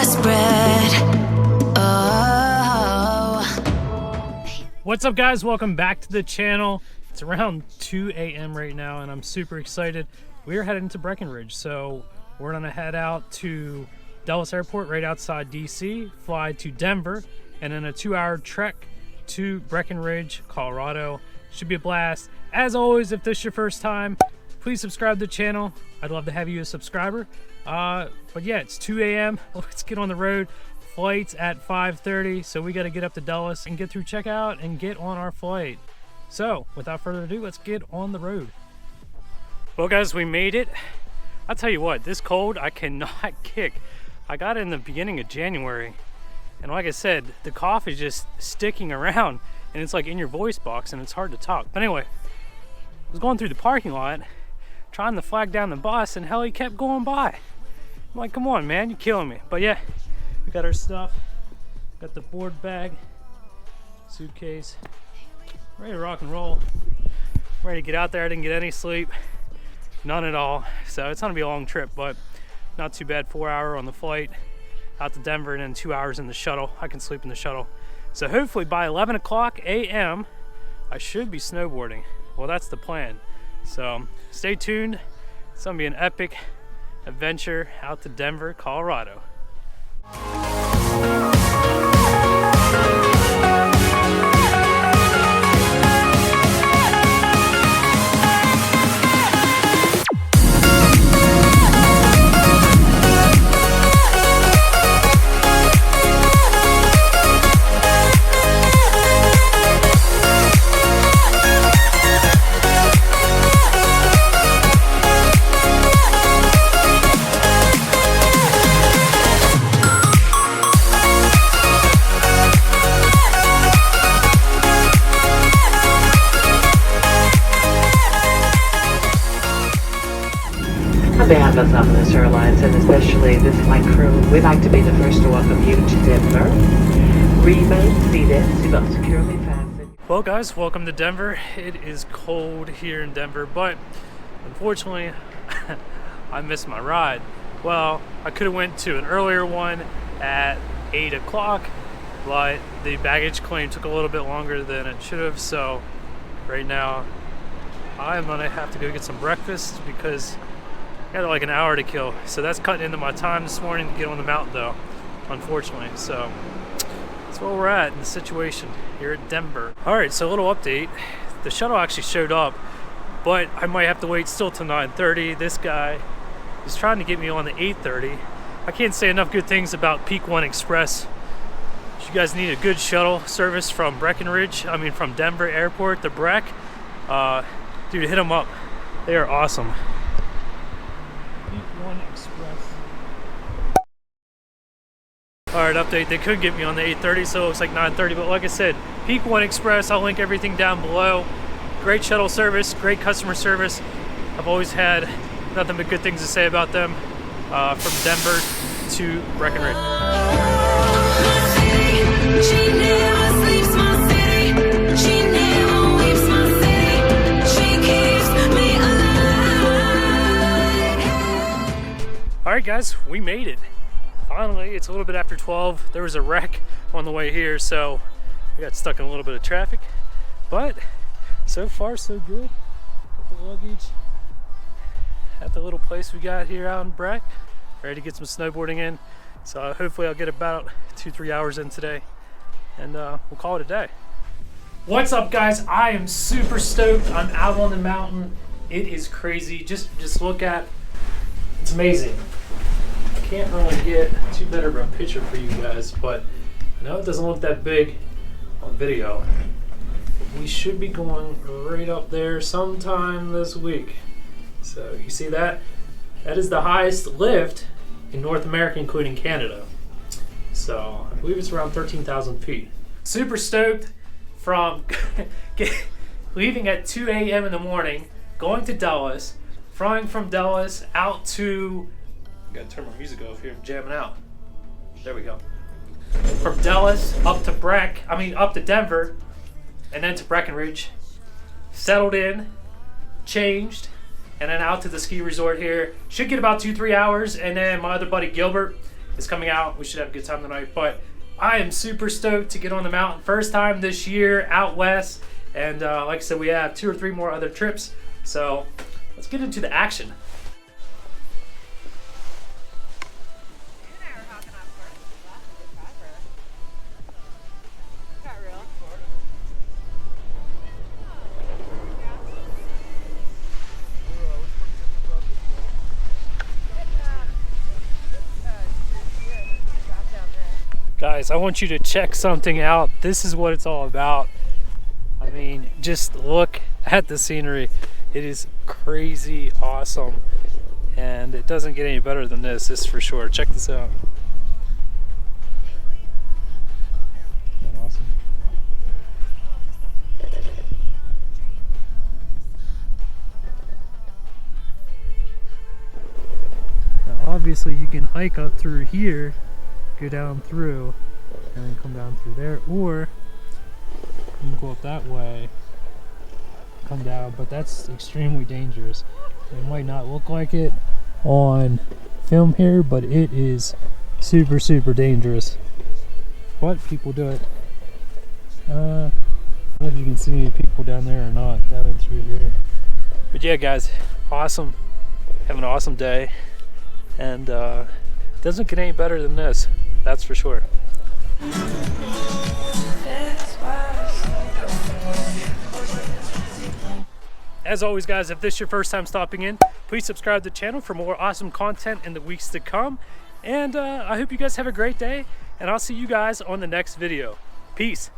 spread. Oh. What's up, guys? Welcome back to the channel. It's around 2 a.m. right now, and I'm super excited. We're heading to Breckenridge, so we're gonna head out to Dulles Airport right outside DC, fly to Denver, and then a 2-hour trek to Breckenridge, Colorado. Should be a blast. As always, if this is your first time, please subscribe to the channel. I'd love to have you a subscriber. But yeah, it's 2 a.m. Let's get on the road. Flight's at 5:30, so we got to get up to Dulles and get through checkout and get on our flight. So without further ado, let's get on the road. Well, guys, we made it. I'll tell you what, this cold I cannot kick. I got it in the beginning of January, and like I said, the cough is just sticking around, and it's like in your voice box, and it's hard to talk. But anyway, I was going through the parking lot trying to flag down the bus, and hell, he kept going by. I'm like, come on, man, you're killing me. But yeah, we got our stuff. Got the board bag, suitcase, ready to rock and roll. Ready to get out there. I didn't get any sleep, none at all. So it's gonna be a long trip, but not too bad. 4-hour on the flight out to Denver, and then 2 hours in the shuttle. I can sleep in the shuttle. So hopefully by 11 o'clock a.m. I should be snowboarding. Well, that's the plan. So stay tuned. It's gonna be an epic adventure out to Denver, Colorado. On behalf of Southwest Airlines and especially this flight crew, we'd like to be the first to welcome you to Denver. Remain seated, seatbelt securely fastened. Well, guys, welcome to Denver. It is cold here in Denver, but unfortunately, I missed my ride. Well, I could have went to an earlier one at 8 o'clock, but the baggage claim took a little bit longer than it should have. So right now, I'm gonna have to go get some breakfast because I got like an hour to kill. So that's cutting into my time this morning to get on the mountain, though, unfortunately. So that's where we're at in the situation here at Denver. All right, so a little update. The shuttle actually showed up, but I might have to wait still till 9:30. This guy is trying to get me on the 8:30. I can't say enough good things about Peak One Express. If you guys need a good shuttle service from from Denver Airport to Breck, dude, hit them up. They are awesome. Peak One Express. Alright, update. They could get me on the 8:30, so it looks like 9:30. But like I said, Peak One Express, I'll link everything down below. Great shuttle service, great customer service. I've always had nothing but good things to say about them from Denver to Breckenridge. She never sleeps my city. She never weeps my city. She keeps me alive. Alright, guys, we made it. Finally, it's a little bit after 12. There was a wreck on the way here, so we got stuck in a little bit of traffic. But so far, so good. Got the luggage at the little place we got here out in Breck. Ready to get some snowboarding in. So hopefully I'll get about 2-3 hours in today, and we'll call it a day. What's up, guys? I am super stoked. I'm out on the mountain. It is crazy. Just look at, it's amazing. I can't really get too better of a picture for you guys, but I know it doesn't look that big on video. We should be going right up there sometime this week. So you see that? That is the highest lift in North America, including Canada. So I believe it's around 13,000 feet. Super stoked from leaving at 2 a.m. in the morning, going to Dulles, flying from Dulles out to, I gotta turn my music off here, I'm jamming out. There we go. From Dulles up to Denver, and then to Breckenridge, settled in, changed, and then out to the ski resort here. Should get about 2-3 hours, and then my other buddy Gilbert, is coming out. We should have a good time tonight. But I am super stoked to get on the mountain. First time this year out west. And like I said, we have 2 or 3 more other trips. So let's get into the action. Guys, I want you to check something out. This is what it's all about. I mean, just look at the scenery. It is crazy awesome. And it doesn't get any better than this is for sure. Check this out. Isn't that awesome? Now, obviously, you can hike up through here, go down through, and then come down through there, or you can go up that way, come down, but that's extremely dangerous. It might not look like it on film here, but it is super, super dangerous. But people do it. I don't know if you can see any people down there or not, down through here. But yeah, guys, awesome. Have an awesome day. And doesn't get any better than this. That's for sure. As always, guys, if this is your first time stopping in, please subscribe to the channel for more awesome content in the weeks to come. And I hope you guys have a great day, and I'll see you guys on the next video. Peace.